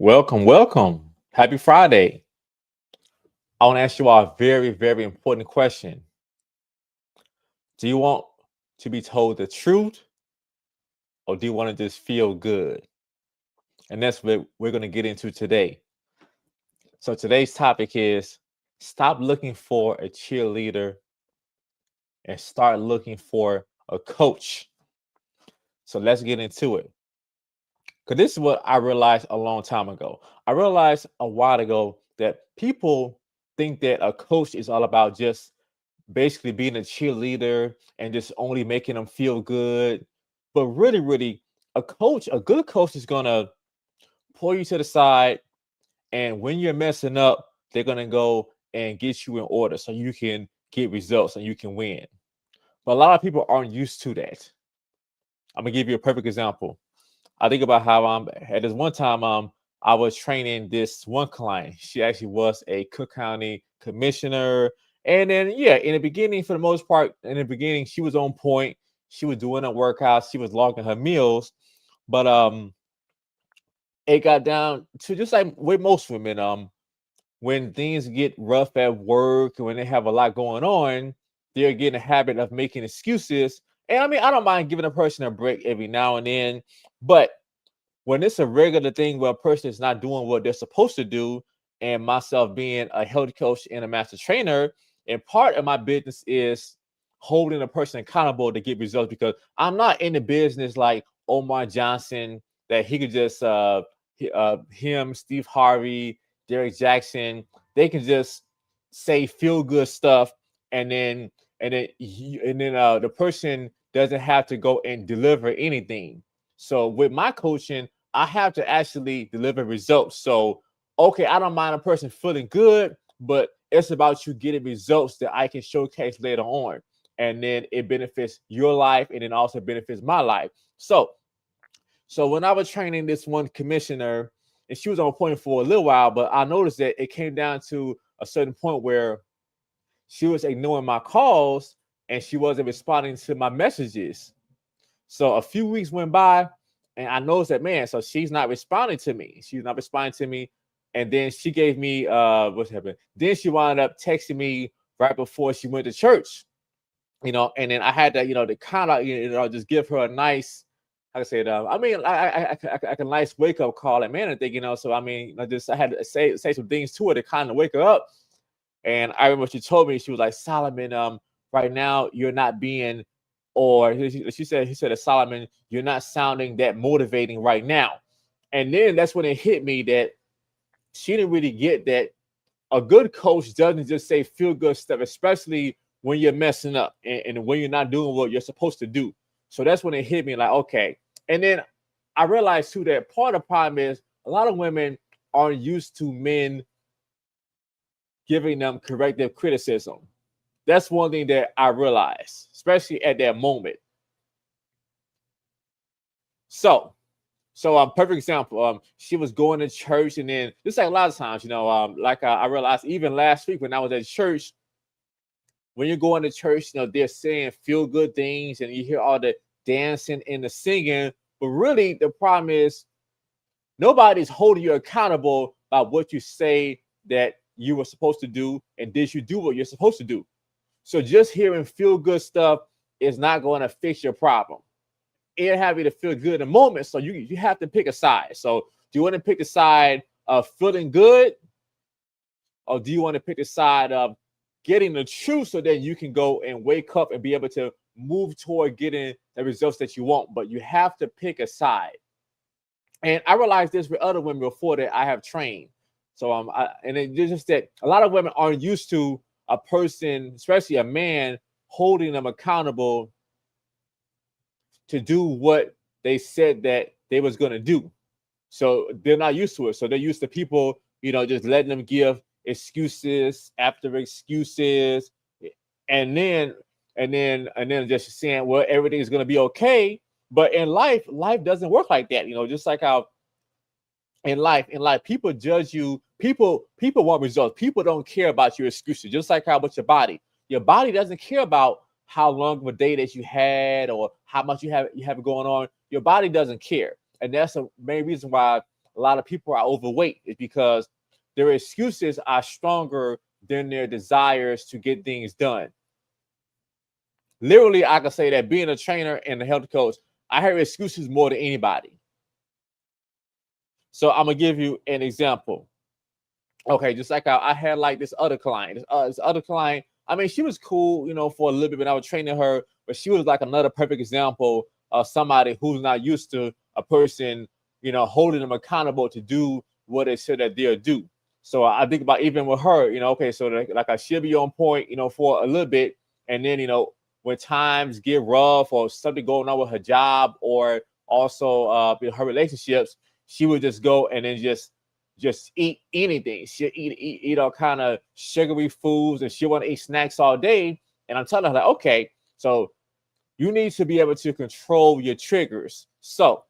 Welcome, welcome. Happy Friday. I want to ask you all a very, very important question. Do you want to be told the truth or do you want to just feel good? And that's what we're going to get into today. So today's topic is stop looking for a cheerleader and start looking for a coach. So let's get into it. Because this is what I realized a long time ago. I realized a while ago that people think that a coach is all about just basically being a cheerleader and just only making them feel good. But really, a good coach is gonna pull you to the side, and when you're messing up, they're gonna go and get you in order so you can get results and you can win. But a lot of people aren't used to that. I'm gonna give you a perfect example. I think about how at this one time I was training this one client. She actually was a Cook County commissioner. And then yeah, in the beginning, for the most part, in the beginning, she was on point. She was doing her workouts, she was logging her meals. But it got down to just like with most women, when things get rough at work, when they have a lot going on, they're getting a habit of making excuses. And I mean, I don't mind giving a person a break every now and then, but when it's a regular thing where a person is not doing what they're supposed to do, and myself being a health coach and a master trainer, and part of my business is holding a person accountable to get results because I'm not in the business like Omar Johnson that he could just him, Steve Harvey, Derek Jackson, they can just say feel good stuff and then the person doesn't have to go and deliver anything. So with my coaching, I have to actually deliver results. So, okay, I don't mind a person feeling good, but it's about you getting results that I can showcase later on. And then it benefits your life and it also benefits my life. So when I was training this one commissioner, and she was on point for a little while, but I noticed that it came down to a certain point where she was ignoring my calls and she wasn't responding to my messages. So a few weeks went by, and I noticed that man. So she's not responding to me. She's not responding to me, and then she gave me what's happening. Then she wound up texting me right before she went to church. And then I had to to kind of just give her a nice. How to say it? I mean, I can nice wake up call and man, I think So I mean, I had to say some things to her to kind of wake her up. And I remember she told me, she was like, Solomon, right now you're not being, or he said to Solomon, you're not sounding that motivating right now. And then that's when it hit me that she didn't really get that a good coach doesn't just say feel good stuff, especially when you're messing up and when you're not doing what you're supposed to do. So that's when it hit me like, okay. And then I realized too that part of the problem is a lot of women aren't used to men giving them corrective criticism. That's one thing that I realized, especially at that moment. So, perfect example. She was going to church, and then just like a lot of times, I realized even last week when I was at church, when you're going to church, they're saying feel good things, and you hear all the dancing and the singing. But really, the problem is nobody's holding you accountable by what you say that you were supposed to do, and did you do what you're supposed to do? So just hearing feel good stuff is not going to fix your problem. It'll have you to feel good in the moment. So you have to pick a side. So do you want to pick the side of feeling good? Or do you want to pick the side of getting the truth so that you can go and wake up and be able to move toward getting the results that you want? But you have to pick a side. And I realized this with other women before that I have trained. So and it's just that a lot of women aren't used to a person, especially a man, holding them accountable to do what they said that they was going to do. So they're not used to it. So they're used to people, just letting them give excuses after excuses, and then just saying, well, everything's going to be okay. But in life doesn't work like that. Just like how in life, people judge you. People want results. People don't care about your excuses. Just like how with your body doesn't care about how long of a day that you had or how much you have going on. Your body doesn't care, and that's the main reason why a a lot of people are overweight is because their excuses are stronger than their desires to get things done. Literally, I can say that being a trainer and a health coach, I hear excuses more than anybody. So I'm gonna give you an example. Okay, just like I had like this other client. This other client, I mean, she was cool, for a little bit when I was training her, but she was like another perfect example of somebody who's not used to a person, holding them accountable to do what they said that they'll do. So I think about even with her, okay, so like I should be on point, for a little bit, and then when times get rough or something going on with her job or also her relationships, she would just go and then just eat anything. She'll eat all kind of sugary foods, and she want to eat snacks all day. And I'm telling her, like, okay, so you need to be able to control your triggers. So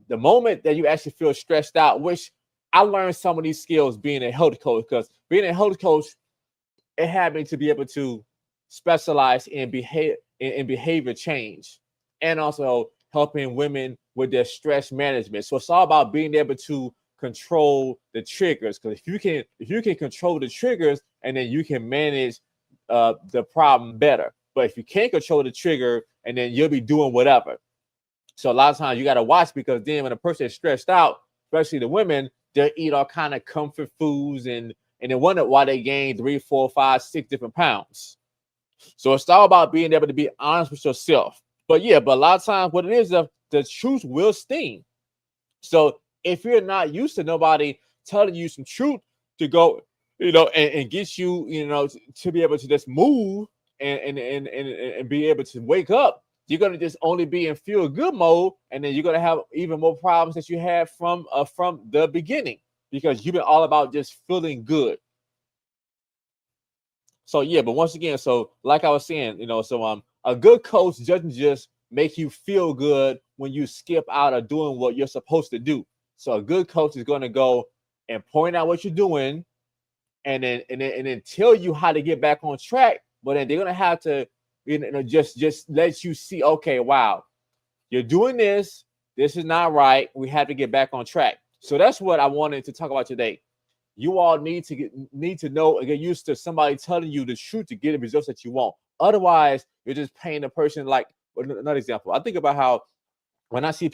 the moment that you actually feel stressed out, which I learned some of these skills being a health coach, because being a health coach, it had me to be able to specialize in behavior change and also helping women with their stress management. So it's all about being able to control the triggers, because if you can control the triggers, and then you can manage the problem better. But if you can't control the trigger, and then you'll be doing whatever. So a lot of times you got to watch, because then when a person is stressed out, especially the women, they'll eat all kind of comfort foods and then wonder why they gain 3, 4, 5, 6 different pounds. So it's all about being able to be honest with yourself. But a lot of times what it is, the truth will sting. So if you're not used to nobody telling you some truth to go, and get you, to be able to just move and be able to wake up, you're gonna just only be in feel good mode, and then you're gonna have even more problems that you had from the beginning, because you've been all about just feeling good. So but once again, so like I was saying, a good coach doesn't just make you feel good when you skip out of doing what you're supposed to do. So a good coach is going to go and point out what you're doing, and then tell you how to get back on track. But then they're going to have to, just let you see, okay, wow, you're doing this. This is not right. We have to get back on track. So that's what I wanted to talk about today. You all need to know and get used to somebody telling you the truth to get the results that you want. Otherwise, you're just paying a person. Like another example, I think about how when I see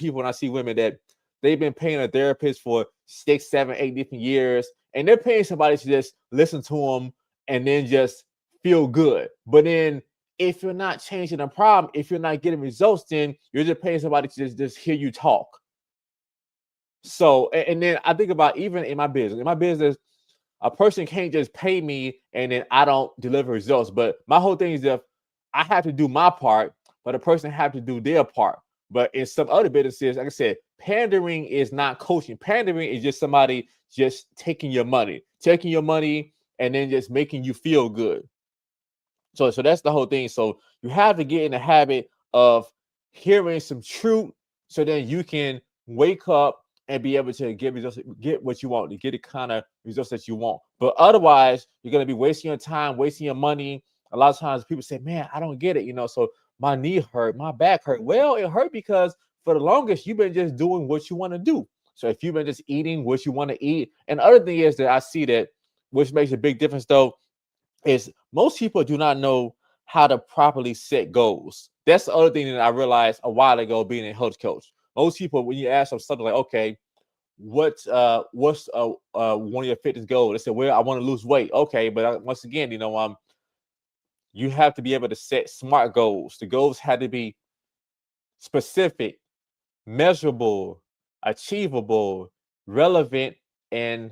women that they've been paying a therapist for 6, 7, 8 different years, and they're paying somebody to just listen to them and then just feel good. But then if you're not changing the problem, if you're not getting results, then you're just paying somebody to just hear you talk. So, and then I think about even in my business. In my business, a person can't just pay me and then I don't deliver results. But my whole thing is that I have to do my part, but a person have to do their part. But in some other businesses, like I said, pandering is not coaching. Pandering is just somebody just taking your money and then just making you feel good. So that's the whole thing. So you have to get in the habit of hearing some truth, so then you can wake up and be able to get results, get what you want, to get the kind of results that you want. But otherwise, you're gonna be wasting your time, wasting your money. A lot of times people say, man, I don't get it, so my knee hurt, my back hurt. Well, it hurt because for the longest you've been just doing what you want to do. So if you've been just eating what you want to eat, and the other thing is that I see that, which makes a big difference though, is most people do not know how to properly set goals. That's the other thing that I realized a while ago being a health coach. Most people, when you ask them something like, okay, what's one of your fitness goals? They say, well, I want to lose weight. Okay, but once again, you have to be able to set smart goals. The goals had to be specific, measurable, achievable, relevant, and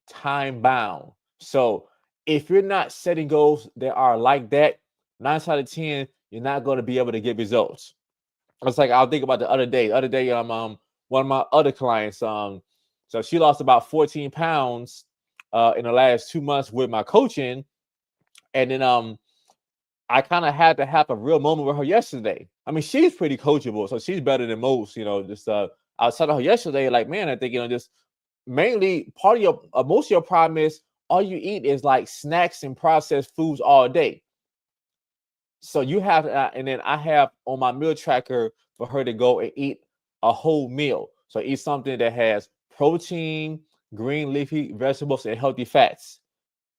time bound. So if you're not setting goals that are like that, 9 out of 10, you're not going to be able to get results. It's like I'll think about the other day. One of my other clients, so she lost about 14 pounds in the last 2 months with my coaching, and then I kind of had to have a real moment with her yesterday. I mean, she's pretty coachable, so she's better than most. Just I was telling her yesterday, like, man, I think just mainly part of your most of your problem is all you eat is like snacks and processed foods all day. So you have, and then I have on my meal tracker for her to go and eat a whole meal. So eat something that has protein, green leafy vegetables, and healthy fats.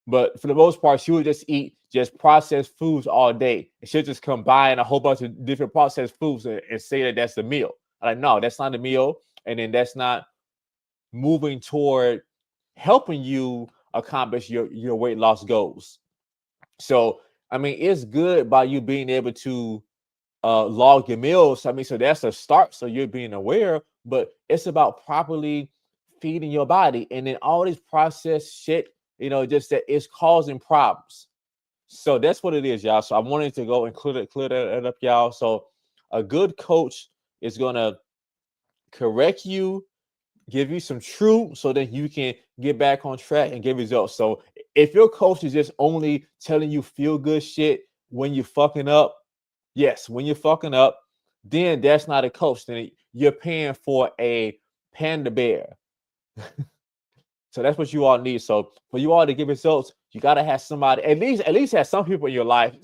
But for the most part, she would just eat just processed foods all day. And she'll just combine a whole bunch of different processed foods and say that that's the meal. I'm like, no, that's not the meal. And then that's not moving toward helping you accomplish your weight loss goals. So, I mean, it's good by you being able to log your meals. I mean, so that's a start. So you're being aware, but it's about properly feeding your body. And then all this processed shit, just that it's causing problems. So that's what it is, y'all. So I wanted to go and clear that up, y'all. So a good coach is gonna correct you, give you some truth so that you can get back on track and get results. So if your coach is just only telling you feel good shit when you're fucking up, yes, when you're fucking up, then that's not a coach. Then you're paying for a panda bear. So that's what you all need. So for you all to get results, you gotta have somebody, at least have some people in your life.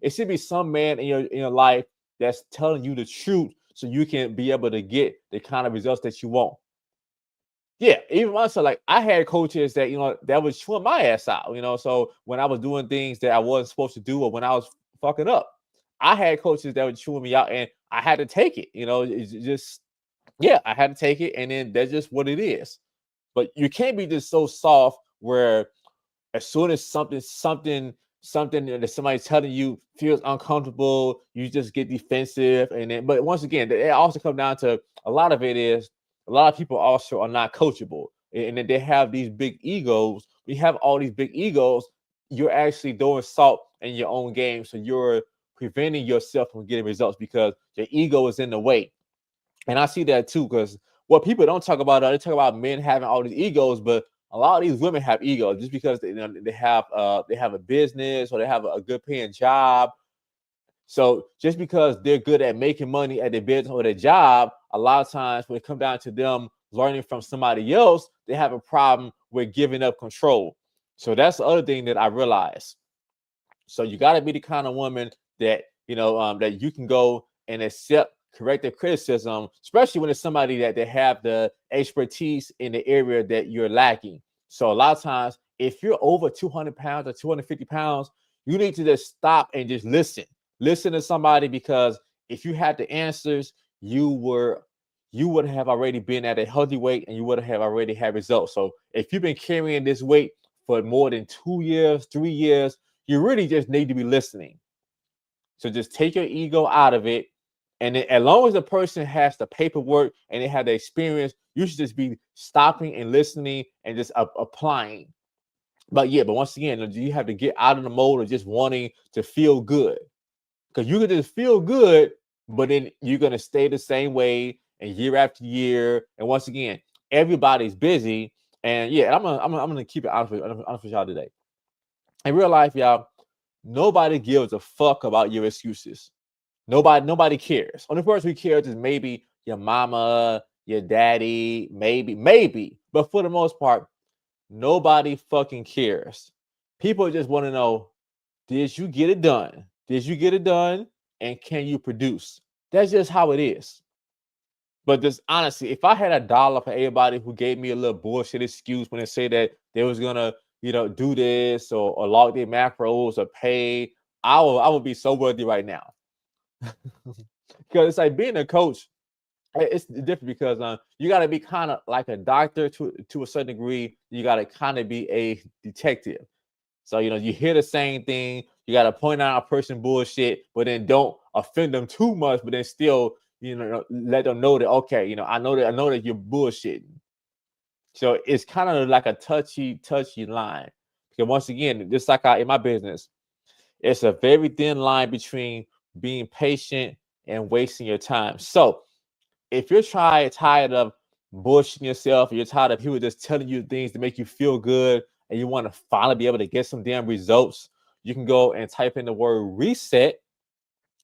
It should be some man in your life that's telling you the truth so you can be able to get the kind of results that you want. Yeah, even myself, like I had coaches that that was chewing my ass out, So when I was doing things that I wasn't supposed to do, or when I was fucking up, I had coaches that were chewing me out, and I had to take it. It's just yeah, I had to take it, and then that's just what it is. But you can't be just so soft where as soon as something that somebody's telling you feels uncomfortable, you just get defensive. And then, but once again, it also comes down to a lot of it is a lot of people also are not coachable, and then they have these big egos. We have all these big egos. You're actually throwing salt in your own game, so you're preventing yourself from getting results because your ego is in the way. And I see that too, because what people don't talk about, they talk about men having all these egos, but a lot of these women have egos just because they have a business or they have a good paying job. So just because they're good at making money at their business or their job, a lot of times when it comes down to them learning from somebody else, they have a problem with giving up control. So that's the other thing that I realized. So you got to be the kind of woman that that you can go and accept corrective criticism, especially when it's somebody that they have the expertise in the area that you're lacking. So a lot of times, if you're over 200 pounds or 250 pounds, you need to just stop and just listen. Listen to somebody, because if you had the answers, you would have already been at a healthy weight and you would have already had results. So if you've been carrying this weight for more than 2 years, 3 years, you really just need to be listening. So just take your ego out of it. And then, as long as the person has the paperwork and they have the experience, you should just be stopping and listening and just applying. But once again, you have to get out of the mode of just wanting to feel good, because you can just feel good, but then you're gonna stay the same way and year after year. And once again, everybody's busy. And I'm gonna keep it honest with y'all today. In real life, y'all, nobody gives a fuck about your excuses. Nobody cares. Only person who cares is maybe your mama, your daddy, maybe. But for the most part, nobody fucking cares. People just want to know, did you get it done? Did you get it done? And can you produce? That's just how it is. But just honestly, if I had $1 for everybody who gave me a little bullshit excuse when they say that they was gonna, do this or log their macros or pay, I would be so worthy right now. Because it's like being a coach, it's different because you got to be kind of like a doctor to a certain degree. You got to kind of be a detective. So you hear the same thing. You got to point out a person bullshit, but then don't offend them too much. But then still, let them know that okay, I know that you're bullshitting. So it's kind of like a touchy line. Because once again, just like in my business, it's a very thin line between being patient and wasting your time. So if you're tired of bullshitting yourself, you're tired of people just telling you things to make you feel good, and you want to finally be able to get some damn results, you can go and type in the word reset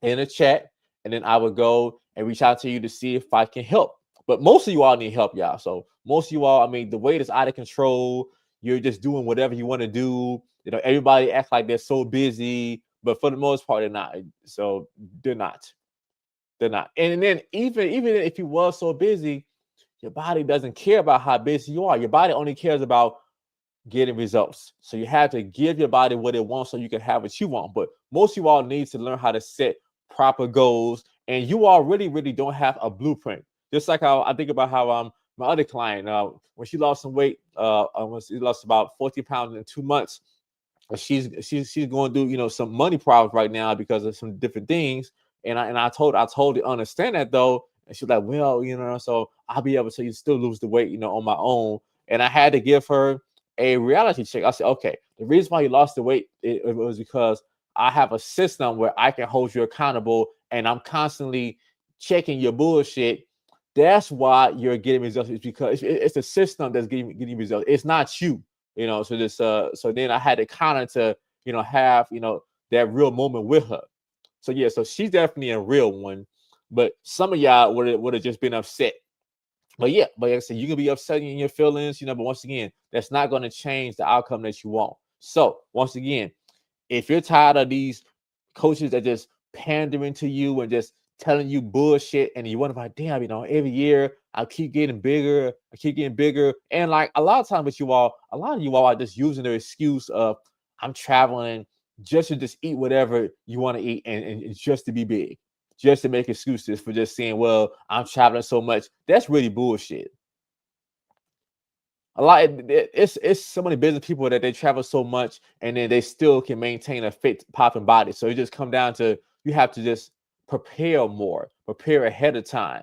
in the chat, and then I would go and reach out to you to see if I can help. But most of you all need help, y'all. So most of you all, I mean, the weight is out of control. You're just doing whatever you want to do. Everybody acts like they're so busy, but for the most part, they're not. So they're not. They're not. And then even if you was so busy, Your body doesn't care about how busy you are. Your body only cares about getting results. So you have to give your body what it wants so you can have what you want. But most of you all need to learn how to set proper goals. And you all really, really don't have a blueprint. Just like how I think about how my other client, when she lost some weight, when she lost about 40 pounds in 2 months, she's going through some money problems right now because of some different things. And I told her understand that though, and she's like, well, so I'll be able to still lose the weight on my own. And I had to give her a reality check. I said, okay, the reason why you lost the weight it was because I have a system where I can hold you accountable, and I'm constantly checking your bullshit. That's why you're getting results. It's because it's the system that's getting results. It's not you. So this so then I had to kind of to have that real moment with her. So yeah, so she's definitely a real one. But some of y'all would have just been upset. But yeah, but like I said, you can be upset in your feelings, but once again, that's not going to change the outcome that you want. So once again, if you're tired of these coaches that just pandering to you and just telling you bullshit, and you wonder about, damn, every year I keep getting bigger, and like a lot of times with a lot of you all are just using the excuse of I'm traveling just to just eat whatever you want to eat and just to be big, just to make excuses for just saying, well, I'm traveling so much. That's really bullshit. It's so many business people that they travel so much and then they still can maintain a fit popping body. So it just come down to you have to just prepare ahead of time.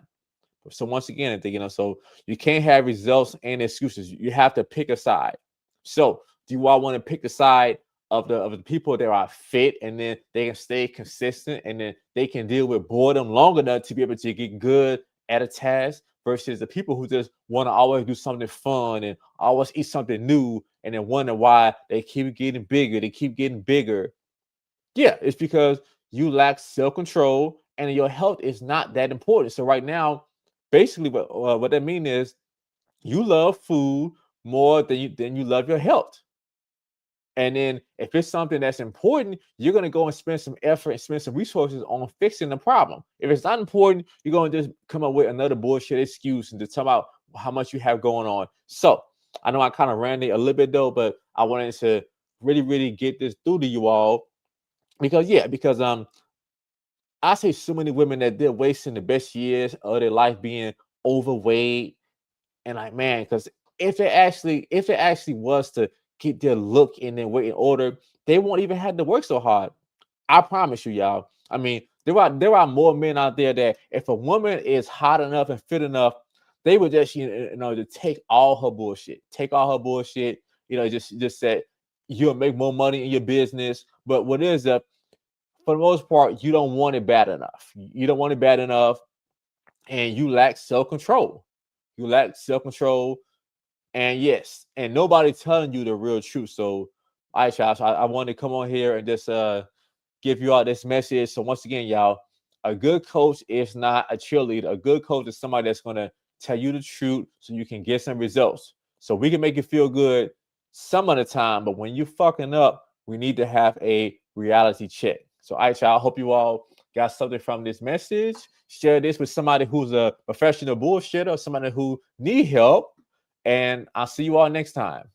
So once again, I think so you can't have results and excuses. You have to pick a side. So do you all want to pick the side of the people that are fit and then they can stay consistent and then they can deal with boredom long enough to be able to get good at a task, versus the people who just want to always do something fun and always eat something new and then wonder why they keep getting bigger? Yeah, it's because you lack self-control and your health is not that important. So right now, basically what that means is you love food more than you love your health. And then if it's something that's important, you're going to go and spend some effort and spend some resources on fixing the problem. If it's not important, you're going to just come up with another bullshit excuse and to talk about how much you have going on. So I know I kind of ranted a little bit though, but I wanted to really, really get this through to you all because I see so many women that they're wasting the best years of their life being overweight. And like, man, because if it actually was to get their look and their weight in order, they won't even have to work so hard. I promise you, y'all. I mean, there are more men out there that if a woman is hot enough and fit enough, they would just to take all her bullshit. Just say you'll make more money in your business. But what is that? For the most part, you don't want it bad enough. You don't want it bad enough, and you lack self-control. You lack self-control. And yes, and nobody telling you the real truth. So, all right, y'all. So I wanted to come on here and just give you all this message. So once again, y'all, a good coach is not a cheerleader. A good coach is somebody that's gonna tell you the truth so you can get some results. So we can make you feel good some of the time, but when you fucking up, we need to have a reality check. So, all right, y'all. I hope you all got something from this message. Share this with somebody who's a professional bullshitter or somebody who need help. And I'll see you all next time.